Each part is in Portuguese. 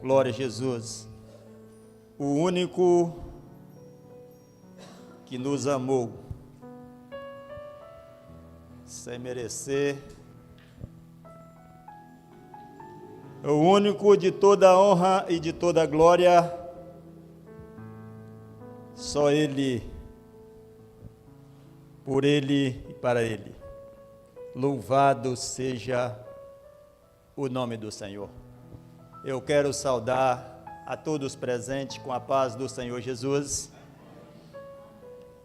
Glória a Jesus, o único que nos amou, sem merecer, o único de toda honra e de toda glória, só Ele, por Ele e para Ele. Louvado seja o nome do Senhor. Eu quero saudar a todos presentes com a paz do Senhor Jesus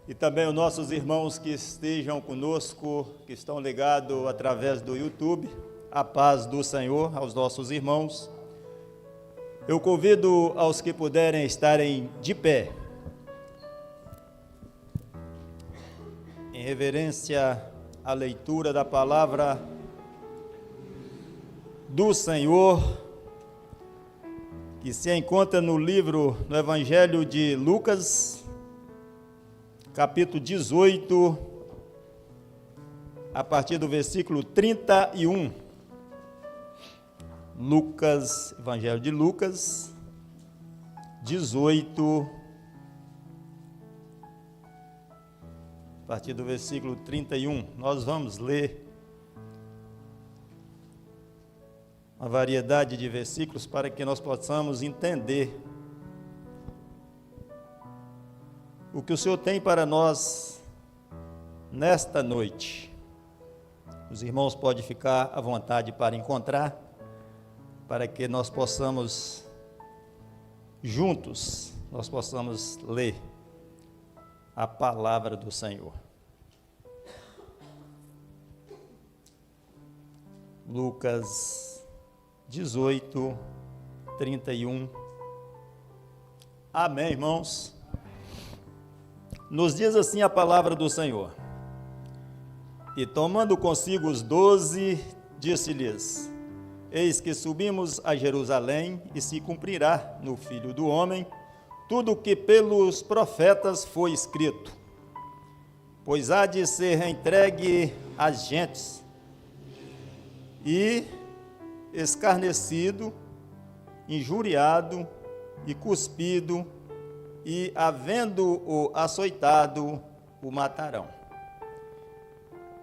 e também os nossos irmãos que estejam conosco, que estão ligados através do YouTube, a paz do Senhor aos nossos irmãos. Eu convido aos que puderem estarem de pé, em reverência à leitura da palavra do Senhor, que se encontra no Evangelho de Lucas, capítulo 18, a partir do versículo 31. Evangelho de Lucas, 18, a partir do versículo 31. Nós vamos ler uma variedade de versículos para que nós possamos entender o que o Senhor tem para nós nesta noite. Os irmãos podem ficar à vontade para encontrar, para que nós possamos, juntos, nós possamos ler a palavra do Senhor. Lucas 18, 31. Amém, irmãos? Nos diz assim a palavra do Senhor: E tomando consigo os 12, disse-lhes: Eis que subimos a Jerusalém, e se cumprirá no Filho do Homem tudo o que pelos profetas foi escrito. Pois há de ser entregue às gentes, e escarnecido, injuriado e cuspido, e, havendo-o açoitado, o matarão.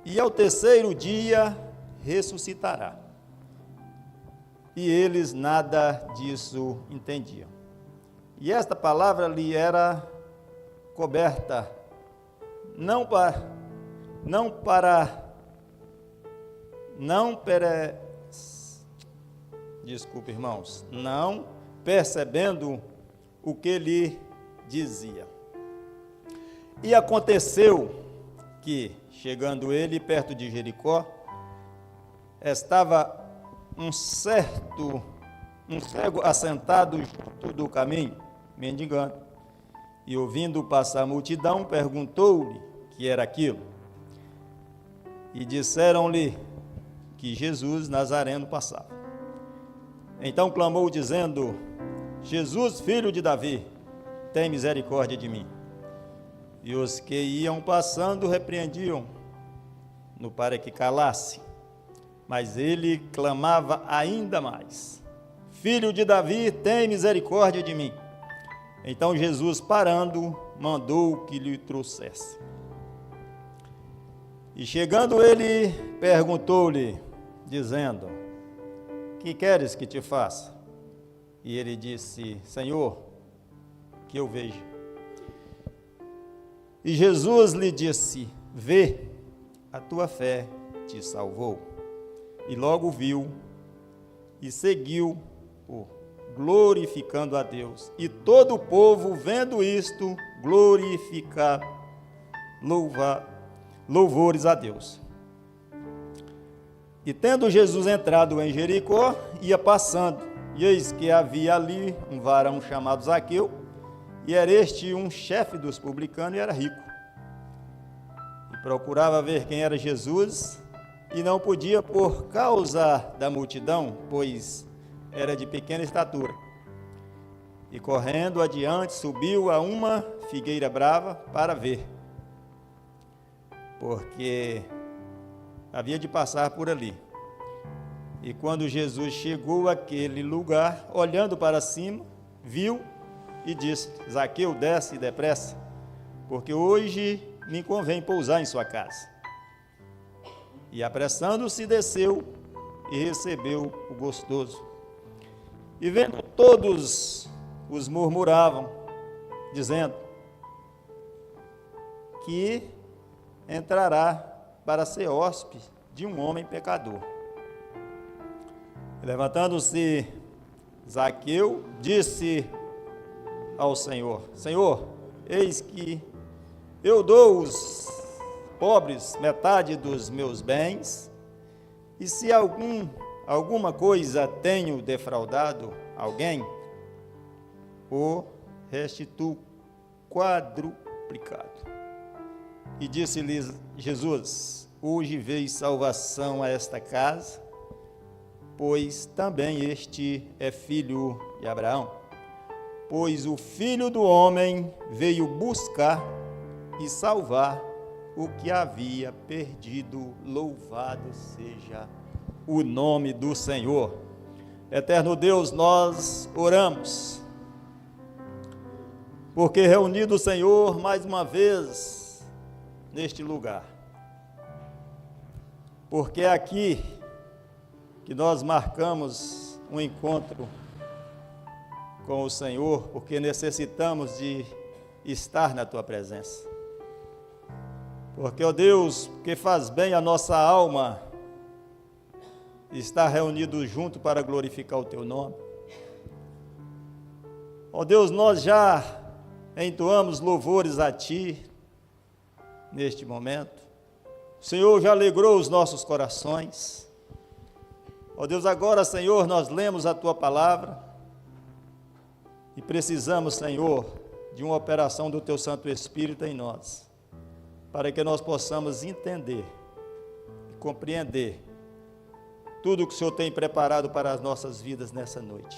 E ao terceiro dia ressuscitará. E eles nada disso entendiam. E esta palavra lhe era coberta, não percebendo o que lhe dizia. E aconteceu que, chegando ele perto de Jericó, estava um cego assentado junto do caminho, mendigando, e ouvindo passar a multidão, perguntou-lhe que era aquilo. E disseram-lhe que Jesus Nazareno passava. Então clamou, dizendo: Jesus, filho de Davi, tem misericórdia de mim. E os que iam passando repreendiam-no para que calasse. Mas ele clamava ainda mais: Filho de Davi, tem misericórdia de mim. Então Jesus, parando, mandou que lhe trouxesse. E chegando ele, perguntou-lhe, dizendo: Que queres que te faça? E ele disse: Senhor, que eu veja. E Jesus lhe disse: Vê, a tua fé te salvou. E logo viu e seguiu-o, glorificando a Deus. E todo o povo, vendo isto, louvores a Deus. E tendo Jesus entrado em Jericó, ia passando, e eis que havia ali um varão chamado Zaqueu, e era este um chefe dos publicanos, e era rico. E procurava ver quem era Jesus, e não podia por causa da multidão, pois era de pequena estatura. e correndo adiante subiu a uma figueira brava para ver, porque havia de passar por ali. E quando Jesus chegou àquele lugar, olhando para cima, viu e disse: Zaqueu, desce depressa, porque hoje me convém pousar em sua casa. E apressando-se, desceu e recebeu o gostoso. E vendo todos, os murmuravam, dizendo que entrará para ser hóspede de um homem pecador. Levantando-se Zaqueu, disse ao Senhor: Senhor, eis que eu dou aos pobres metade dos meus bens, e se alguma coisa tenho defraudado alguém, o restituo quadruplicado. E disse-lhes Jesus: hoje veio salvação a esta casa, pois também este é filho de Abraão. Pois o Filho do Homem veio buscar e salvar o que havia perdido. Louvado seja o nome do Senhor. Eterno Deus, nós oramos, porque reunido o Senhor mais uma vez neste lugar, porque é aqui que nós marcamos um encontro com o Senhor, porque necessitamos de estar na Tua presença. Porque, ó Deus, que faz bem a nossa alma estar reunido junto para glorificar o Teu nome. Ó Deus, nós já entoamos louvores a Ti neste momento. O Senhor já alegrou os nossos corações. Ó Deus, agora, Senhor, nós lemos a Tua palavra e precisamos, Senhor, de uma operação do Teu Santo Espírito em nós, para que nós possamos entender e compreender tudo o que o Senhor tem preparado para as nossas vidas nessa noite.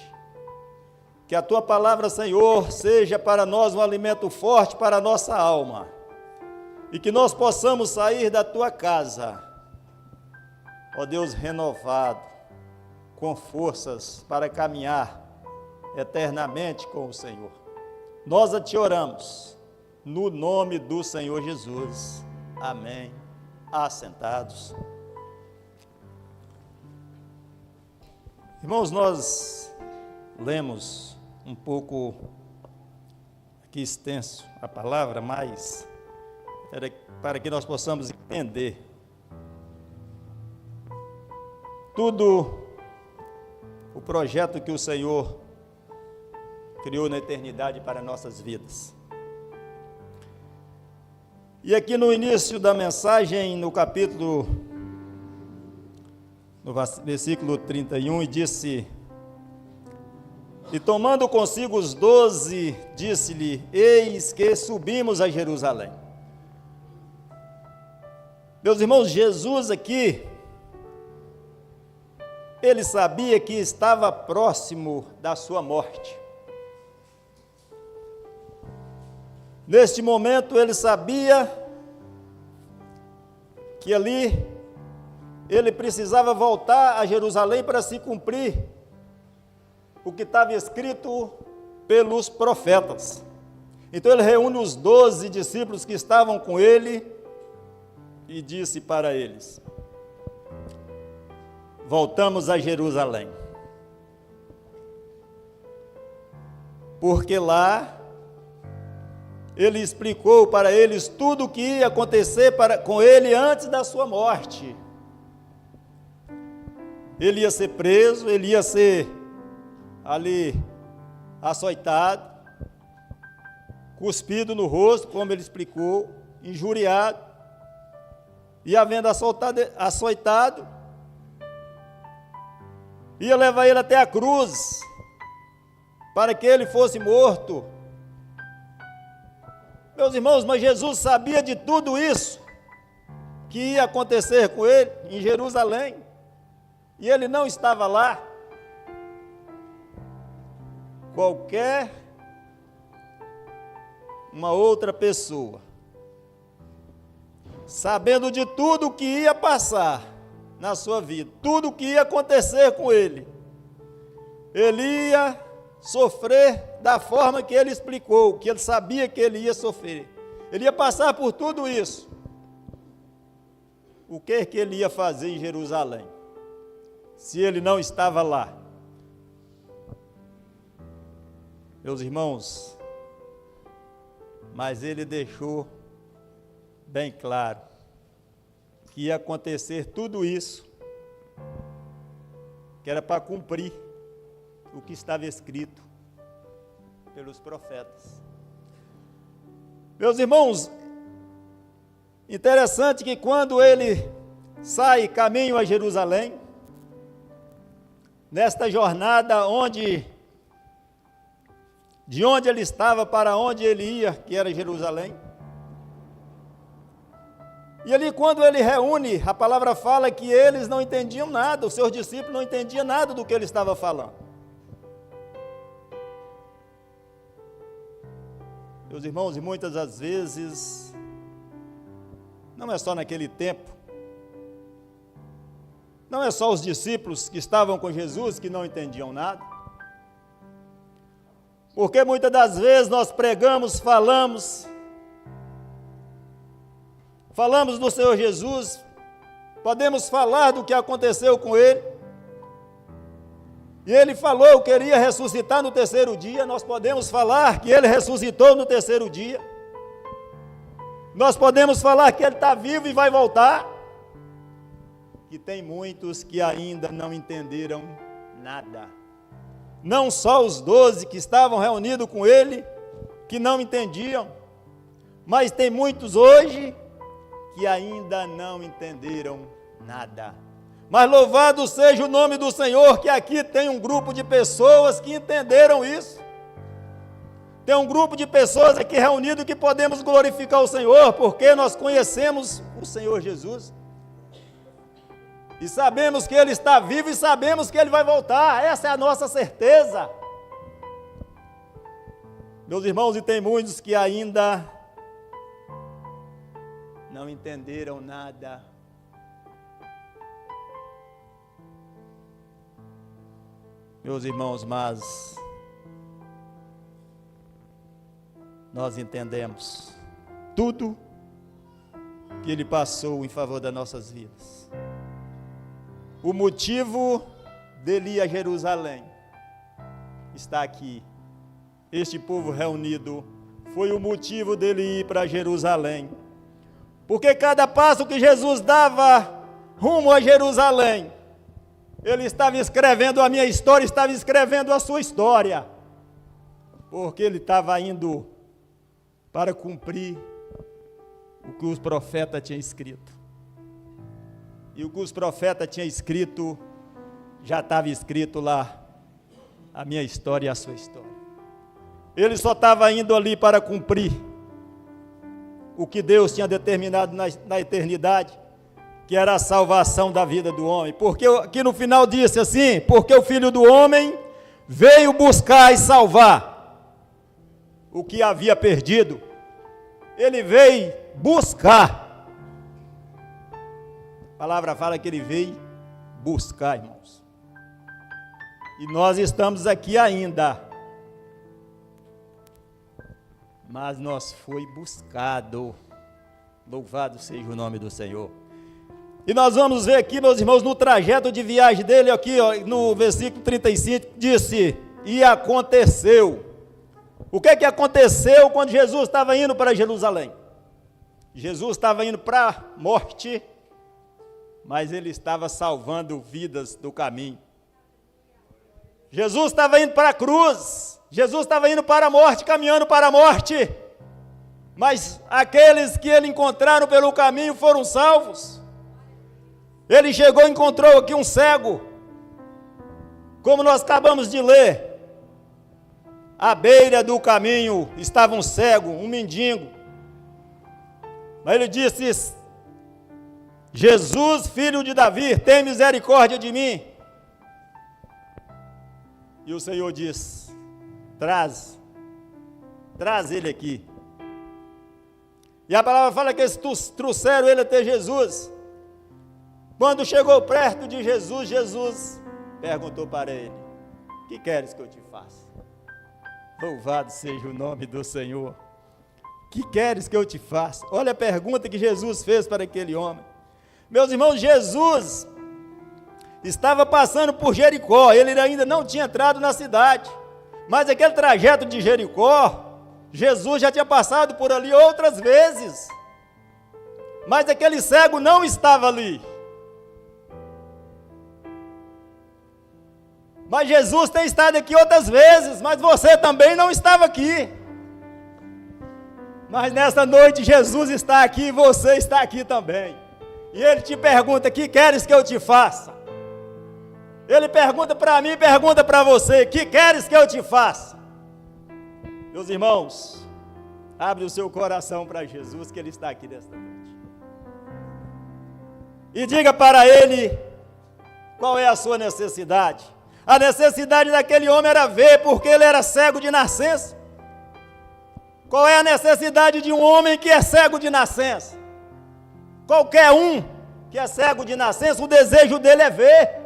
Que a Tua palavra, Senhor, seja para nós um alimento forte para a nossa alma, e que nós possamos sair da Tua casa, ó Deus, renovado, com forças para caminhar eternamente com o Senhor. Nós a Te oramos, no nome do Senhor Jesus. Amém. Assentados. Irmãos, nós lemos um pouco aqui extenso a palavra, mas para que nós possamos entender tudo o projeto que o Senhor criou na eternidade para nossas vidas. E aqui no início da mensagem, no versículo 31, e disse: e tomando consigo os 12, disse-lhe: eis que subimos a Jerusalém. Meus irmãos, Jesus aqui, ele sabia que estava próximo da sua morte. Neste momento, ele sabia que ali ele precisava voltar a Jerusalém para se cumprir o que estava escrito pelos profetas. Então ele reúne os 12 discípulos que estavam com ele e disse para eles: voltamos a Jerusalém, porque lá ele explicou para eles tudo o que ia acontecer com ele antes da sua morte. Ele ia ser preso, ele ia ser ali açoitado, cuspido no rosto, como ele explicou, injuriado, e havendo açoitado, ia levar ele até a cruz, para que ele fosse morto. Meus irmãos, mas Jesus sabia de tudo isso que ia acontecer com ele em Jerusalém, e ele não estava lá. Qualquer uma outra pessoa, sabendo de tudo o que ia passar na sua vida, tudo o que ia acontecer com ele, ele ia sofrer da forma que ele explicou, que ele sabia que ele ia sofrer, ele ia passar por tudo isso. O que ele ia fazer em Jerusalém, se ele não estava lá? Meus irmãos, mas ele deixou bem claro que ia acontecer tudo isso, que era para cumprir o que estava escrito pelos profetas. Meus irmãos, interessante que quando ele sai caminho a Jerusalém, nesta jornada de onde ele estava para onde ele ia, que era Jerusalém, e ali quando ele reúne, a palavra fala que eles não entendiam nada, os seus discípulos não entendiam nada do que ele estava falando. Meus irmãos, e muitas das vezes, não é só naquele tempo, não é só os discípulos que estavam com Jesus que não entendiam nada, porque muitas das vezes nós pregamos, falamos do Senhor Jesus, podemos falar do que aconteceu com ele, e ele falou que iria ressuscitar no terceiro dia, nós podemos falar que ele ressuscitou no terceiro dia, nós podemos falar que ele está vivo e vai voltar, que tem muitos que ainda não entenderam nada, não só os 12 que estavam reunidos com ele, que não entendiam, mas tem muitos hoje que ainda não entenderam nada. Mas louvado seja o nome do Senhor, que aqui tem um grupo de pessoas que entenderam isso. Tem um grupo de pessoas aqui reunido que podemos glorificar o Senhor, porque nós conhecemos o Senhor Jesus. E sabemos que Ele está vivo e sabemos que Ele vai voltar. Essa é a nossa certeza. Meus irmãos, e tem muitos que ainda não entenderam nada. Meus irmãos, mas nós entendemos tudo que Ele passou em favor das nossas vidas. O motivo dele ir a Jerusalém está aqui. Este povo reunido foi o motivo dele ir para Jerusalém. Porque cada passo que Jesus dava rumo a Jerusalém, ele estava escrevendo a minha história, estava escrevendo a sua história. Porque ele estava indo para cumprir o que os profetas tinham escrito. E o que os profetas tinham escrito, já estava escrito lá, a minha história e a sua história. Ele só estava indo ali para cumprir o que Deus tinha determinado na eternidade, que era a salvação da vida do homem. Porque aqui no final disse assim, porque o Filho do Homem veio buscar e salvar o que havia perdido. Ele veio buscar. A palavra fala que ele veio buscar, irmãos. E nós estamos aqui ainda. Mas nós foi buscado. Louvado seja o nome do Senhor. E nós vamos ver aqui, meus irmãos, no trajeto de viagem dele, aqui ó, no versículo 35, disse, e aconteceu. O que aconteceu quando Jesus estava indo para Jerusalém? Jesus estava indo para a morte, mas ele estava salvando vidas do caminho. Jesus estava indo para a cruz, Jesus estava indo para a morte, caminhando para a morte, mas aqueles que ele encontraram pelo caminho foram salvos. Ele chegou e encontrou aqui um cego, como nós acabamos de ler, à beira do caminho estava um cego, um mendigo, mas ele disse, Jesus, filho de Davi, tem misericórdia de mim. E o Senhor diz, traz ele aqui. E a palavra fala que eles trouxeram ele até Jesus. Quando chegou perto de Jesus, Jesus perguntou para ele: que queres que eu te faça? Louvado seja o nome do Senhor. Que queres que eu te faça? Olha a pergunta que Jesus fez para aquele homem. Meus irmãos, Jesus estava passando por Jericó, ele ainda não tinha entrado na cidade, mas aquele trajeto de Jericó, Jesus já tinha passado por ali outras vezes, mas aquele cego não estava ali. Mas Jesus tem estado aqui outras vezes, mas você também não estava aqui. Mas nessa noite Jesus está aqui e você está aqui também. E Ele te pergunta: que queres que eu te faça? Ele pergunta para mim, pergunta para você: que queres que eu te faça? Meus irmãos, abre o seu coração para Jesus, que Ele está aqui nesta noite. E diga para Ele qual é a sua necessidade. A necessidade daquele homem era ver, porque ele era cego de nascença. Qual é a necessidade de um homem que é cego de nascença? Qualquer um que é cego de nascença, o desejo dele é ver.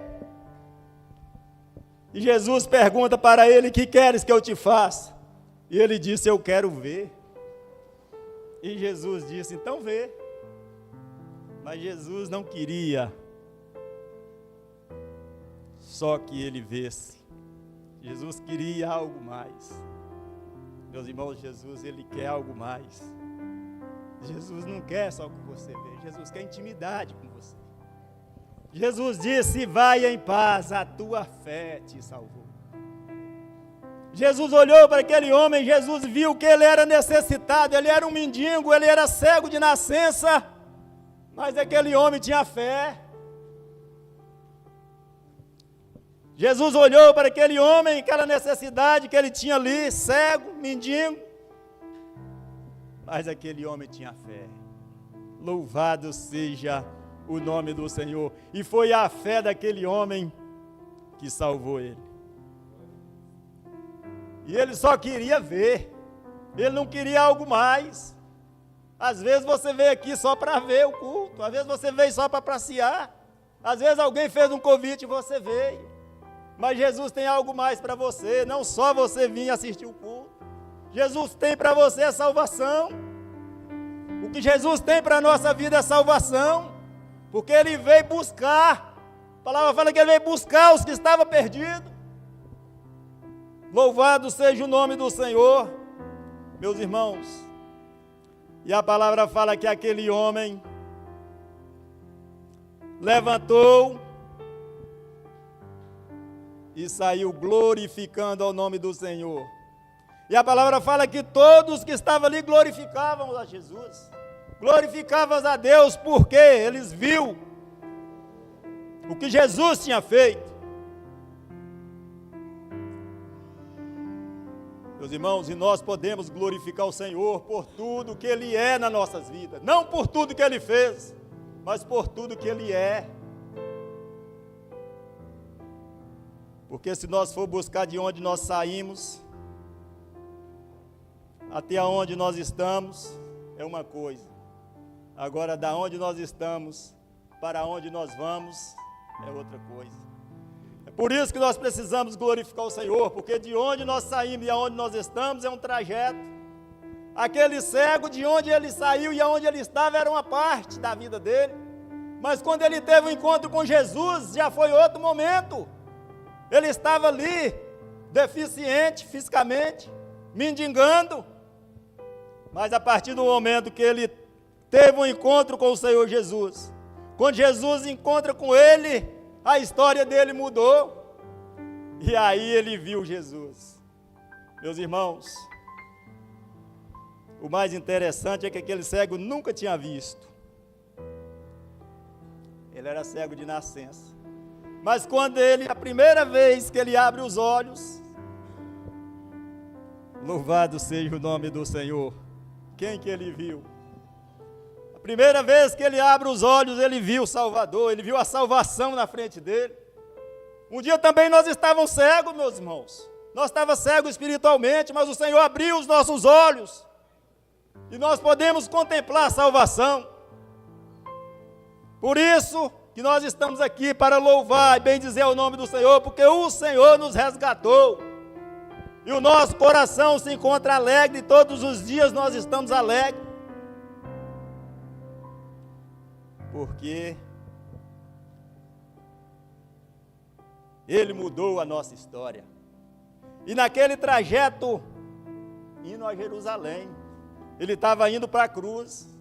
E Jesus pergunta para ele: que queres que eu te faça? E ele disse: eu quero ver. E Jesus disse: então vê. Mas Jesus não queria só que ele vesse. Jesus queria algo mais. Meus irmãos, Jesus, Ele quer algo mais. Jesus não quer só que você veja, Jesus quer intimidade com você. Jesus disse: vai em paz, a tua fé te salvou. Jesus olhou para aquele homem, Jesus viu que ele era necessitado, ele era um mendigo, ele era cego de nascença, mas aquele homem tinha fé. Jesus olhou para aquele homem, aquela necessidade que ele tinha ali, cego, mendigo, mas aquele homem tinha fé. Louvado seja o nome do Senhor. E foi a fé daquele homem que salvou ele. E ele só queria ver, ele não queria algo mais. Às vezes você veio aqui só para ver o culto, às vezes você veio só para passear, às vezes alguém fez um convite e você veio. Mas Jesus tem algo mais para você, não só você vir assistir o culto. Jesus tem para você a salvação. O que Jesus tem para a nossa vida é salvação, porque Ele veio buscar. A palavra fala que Ele veio buscar os que estavam perdidos. Louvado seja o nome do Senhor, meus irmãos. E a palavra fala que aquele homem levantou e saiu glorificando ao nome do Senhor. E a palavra fala que todos que estavam ali glorificavam a Jesus, glorificavam a Deus, porque eles viram o que Jesus tinha feito. Meus irmãos, e nós podemos glorificar o Senhor por tudo que Ele é nas nossas vidas, não por tudo que Ele fez, mas por tudo que Ele é. Porque se nós for buscar de onde nós saímos, até onde nós estamos, é uma coisa. Agora, da onde nós estamos, para onde nós vamos, é outra coisa. É por isso que nós precisamos glorificar o Senhor, porque de onde nós saímos e aonde nós estamos é um trajeto. Aquele cego, de onde ele saiu e aonde ele estava, era uma parte da vida dele. Mas quando ele teve um encontro com Jesus, já foi outro momento. Ele estava ali, deficiente fisicamente, mendigando. Mas a partir do momento que ele teve um encontro com o Senhor Jesus, quando Jesus encontra com ele, a história dele mudou. E aí ele viu Jesus. Meus irmãos, o mais interessante é que aquele cego nunca tinha visto. Ele era cego de nascença. Mas quando ele, a primeira vez que ele abre os olhos, louvado seja o nome do Senhor. Quem que ele viu? A primeira vez que ele abre os olhos, ele viu o Salvador, ele viu a salvação na frente dele. Um dia também nós estávamos cegos, meus irmãos. Nós estávamos cegos espiritualmente, mas o Senhor abriu os nossos olhos. E nós podemos contemplar a salvação. Por isso que nós estamos aqui para louvar e bendizer o nome do Senhor, porque o Senhor nos resgatou. E o nosso coração se encontra alegre, e todos os dias nós estamos alegres. Porque Ele mudou a nossa história. E naquele trajeto, indo a Jerusalém, Ele estava indo para a cruz,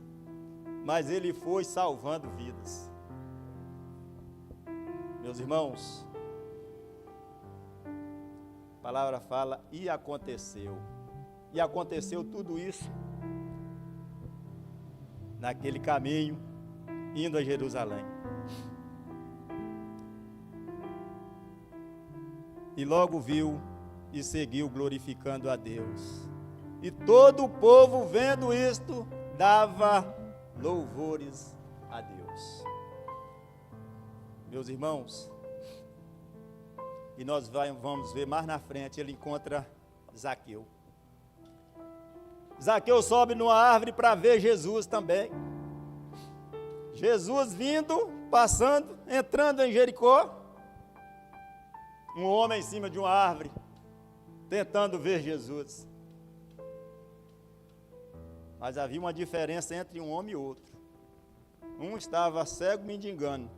mas Ele foi salvando vidas. Meus irmãos, a palavra fala, e aconteceu. E aconteceu tudo isso naquele caminho, indo a Jerusalém. E logo viu e seguiu glorificando a Deus. E todo o povo, vendo isto, dava louvores a Deus. Meus irmãos, e nós vamos ver mais na frente, ele encontra Zaqueu. Zaqueu sobe numa árvore para ver Jesus também. Jesus vindo, passando, entrando em Jericó. Um homem em cima de uma árvore, tentando ver Jesus. Mas havia uma diferença entre um homem e outro. Um estava cego, mendigando.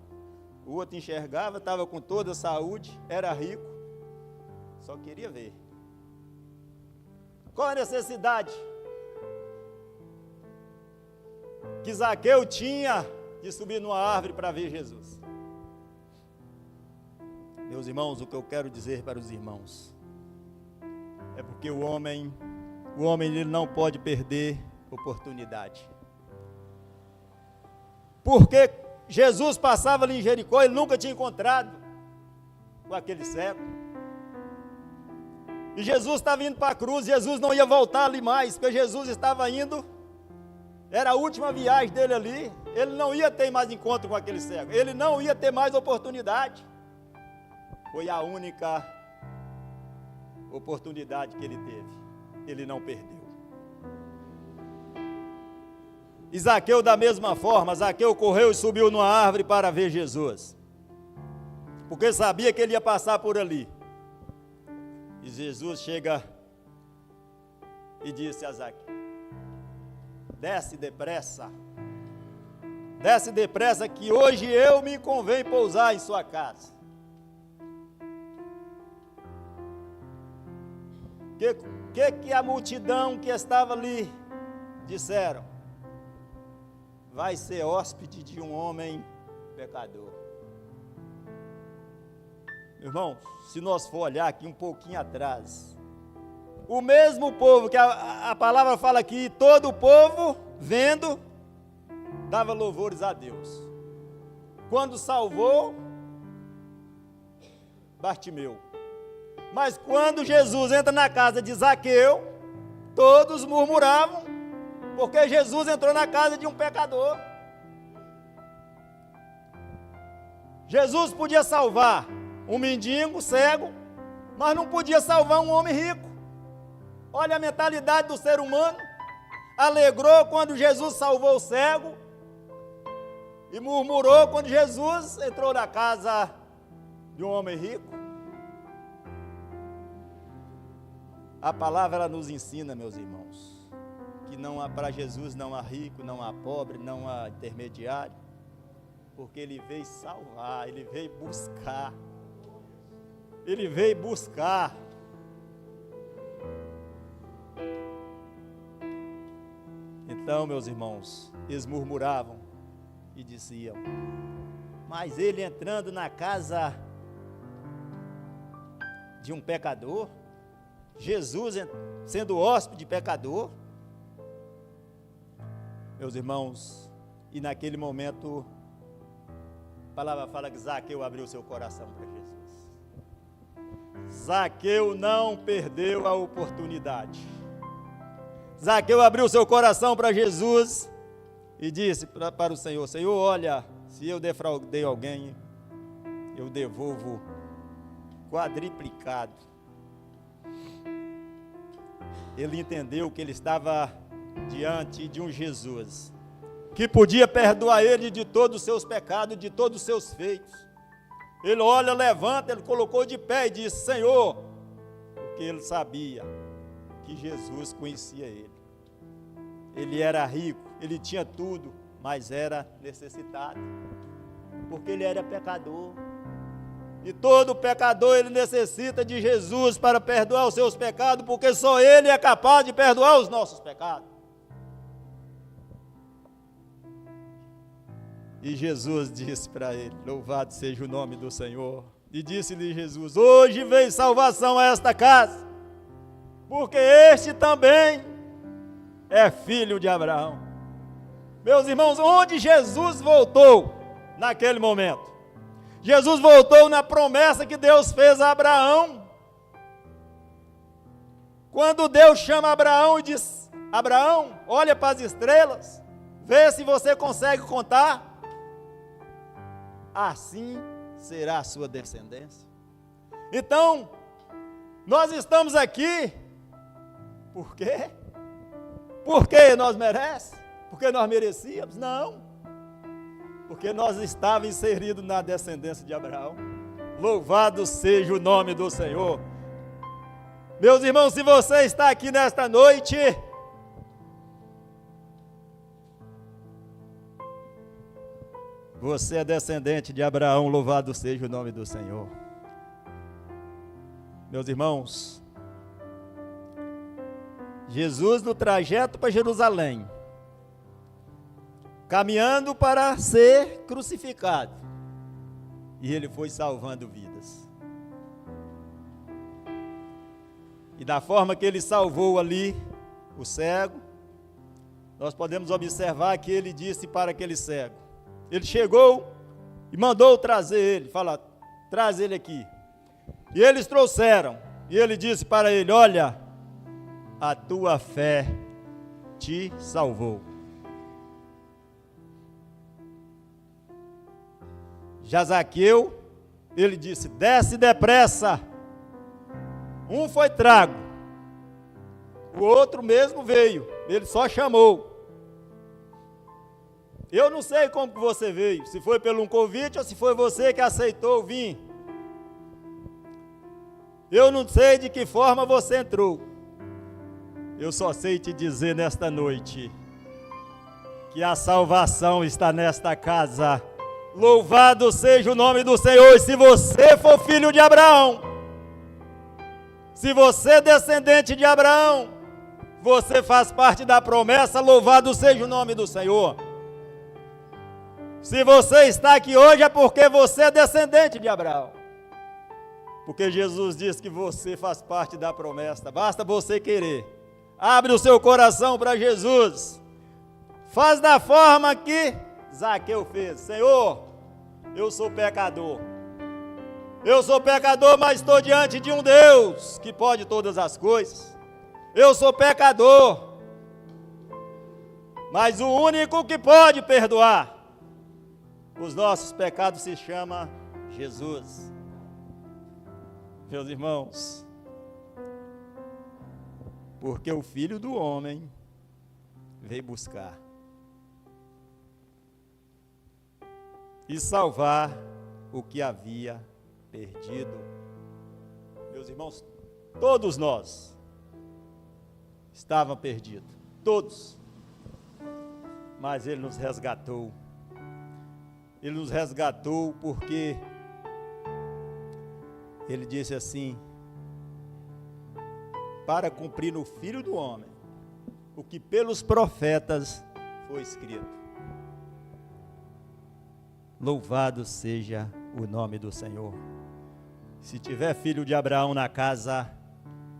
O outro enxergava, estava com toda a saúde, era rico, só queria ver. Qual a necessidade que Zaqueu tinha de subir numa árvore para ver Jesus? Meus irmãos, o que eu quero dizer para os irmãos é porque o homem ele não pode perder oportunidade. Porque Jesus passava ali em Jericó, ele nunca tinha encontrado com aquele cego. E Jesus estava indo para a cruz, Jesus não ia voltar ali mais, porque Jesus estava indo, era a última viagem dele ali, ele não ia ter mais encontro com aquele cego, ele não ia ter mais oportunidade. Foi a única oportunidade que ele teve, ele não perdeu. E Zaqueu da mesma forma, Zaqueu correu e subiu numa árvore para ver Jesus, porque sabia que ele ia passar por ali. E Jesus chega e disse a Zaqueu, desce depressa que hoje eu me convém pousar em sua casa. Que a multidão que estava ali disseram? Vai ser hóspede de um homem pecador. Meu irmão, se nós for olhar aqui um pouquinho atrás, o mesmo povo que a palavra fala aqui, todo o povo, vendo, dava louvores a Deus. Quando salvou Bartimeu. Mas quando Jesus entra na casa de Zaqueu, todos murmuravam, porque Jesus entrou na casa de um pecador. Jesus podia salvar um mendigo cego, mas não podia salvar um homem rico. Olha a mentalidade do ser humano. Alegrou quando Jesus salvou o cego e murmurou quando Jesus entrou na casa de um homem rico. A palavra ela nos ensina, meus irmãos, que não há para Jesus não há rico, não há pobre, não há intermediário, porque Ele veio salvar, Ele veio buscar. Ele veio buscar. Então, meus irmãos, eles murmuravam e diziam, mas ele entrando na casa de um pecador, Jesus sendo hóspede de pecador. Meus irmãos, e naquele momento, a palavra fala que Zaqueu abriu seu coração para Jesus. Zaqueu não perdeu a oportunidade. Zaqueu abriu seu coração para Jesus e disse para o Senhor, Senhor, olha, se eu defraudei alguém, eu devolvo quadriplicado. Ele entendeu que ele estava diante de um Jesus que podia perdoar ele de todos os seus pecados, de todos os seus feitos. Ele olha, levanta, ele colocou de pé e disse: Senhor, porque ele sabia que Jesus conhecia ele. Ele era rico, ele tinha tudo, mas era necessitado, porque ele era pecador. E todo pecador, ele necessita de Jesus para perdoar os seus pecados, porque só ele é capaz de perdoar os nossos pecados. E Jesus disse para ele: louvado seja o nome do Senhor. E disse-lhe Jesus: hoje veio salvação a esta casa, porque este também é filho de Abraão. Meus irmãos, onde Jesus voltou naquele momento? Jesus voltou na promessa que Deus fez a Abraão. Quando Deus chama Abraão e diz: Abraão, olha para as estrelas, vê se você consegue contar. Assim será a sua descendência. Então, nós estamos aqui, por quê? Porque nós merecemos? Porque nós merecíamos? Não. Porque nós estávamos inseridos na descendência de Abraão. Louvado seja o nome do Senhor. Meus irmãos, se você está aqui nesta noite, você é descendente de Abraão, louvado seja o nome do Senhor. Meus irmãos, Jesus no trajeto para Jerusalém, caminhando para ser crucificado, e ele foi salvando vidas. E da forma que ele salvou ali o cego, nós podemos observar que ele disse para aquele cego, ele chegou e mandou trazer ele, fala: traz ele aqui. E eles trouxeram, e ele disse para ele: olha, a tua fé te salvou. Já Zaqueu, ele disse: desce depressa. Um foi trago, o outro mesmo veio, ele só chamou. Eu não sei como que você veio, se foi pelo um convite ou se foi você que aceitou vir. Eu não sei de que forma você entrou. Eu só sei te dizer nesta noite que a salvação está nesta casa. Louvado seja o nome do Senhor. E se você for filho de Abraão, se você é descendente de Abraão, você faz parte da promessa. Louvado seja o nome do Senhor. Se você está aqui hoje é porque você é descendente de Abraão. Porque Jesus disse que você faz parte da promessa. Basta você querer. Abre o seu coração para Jesus. Faz da forma que Zaqueu fez. Senhor, eu sou pecador. Eu sou pecador, mas estou diante de um Deus que pode todas as coisas. Eu sou pecador, mas o único que pode perdoar os nossos pecados se chama Jesus. Meus irmãos, porque o Filho do Homem veio buscar e salvar o que havia perdido. Meus irmãos, todos nós estávamos perdidos, todos, mas Ele nos resgatou. Ele nos resgatou porque Ele disse assim: para cumprir no Filho do Homem o que pelos profetas foi escrito. Louvado seja o nome do Senhor. Se tiver filho de Abraão na casa,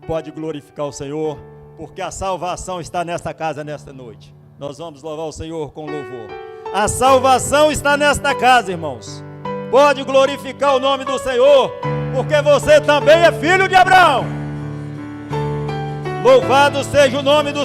pode glorificar o Senhor, porque a salvação está nesta casa nesta noite. Nós vamos louvar o Senhor com louvor. A salvação está nesta casa, irmãos. Pode glorificar o nome do Senhor, porque você também é filho de Abraão. Louvado seja o nome do Senhor.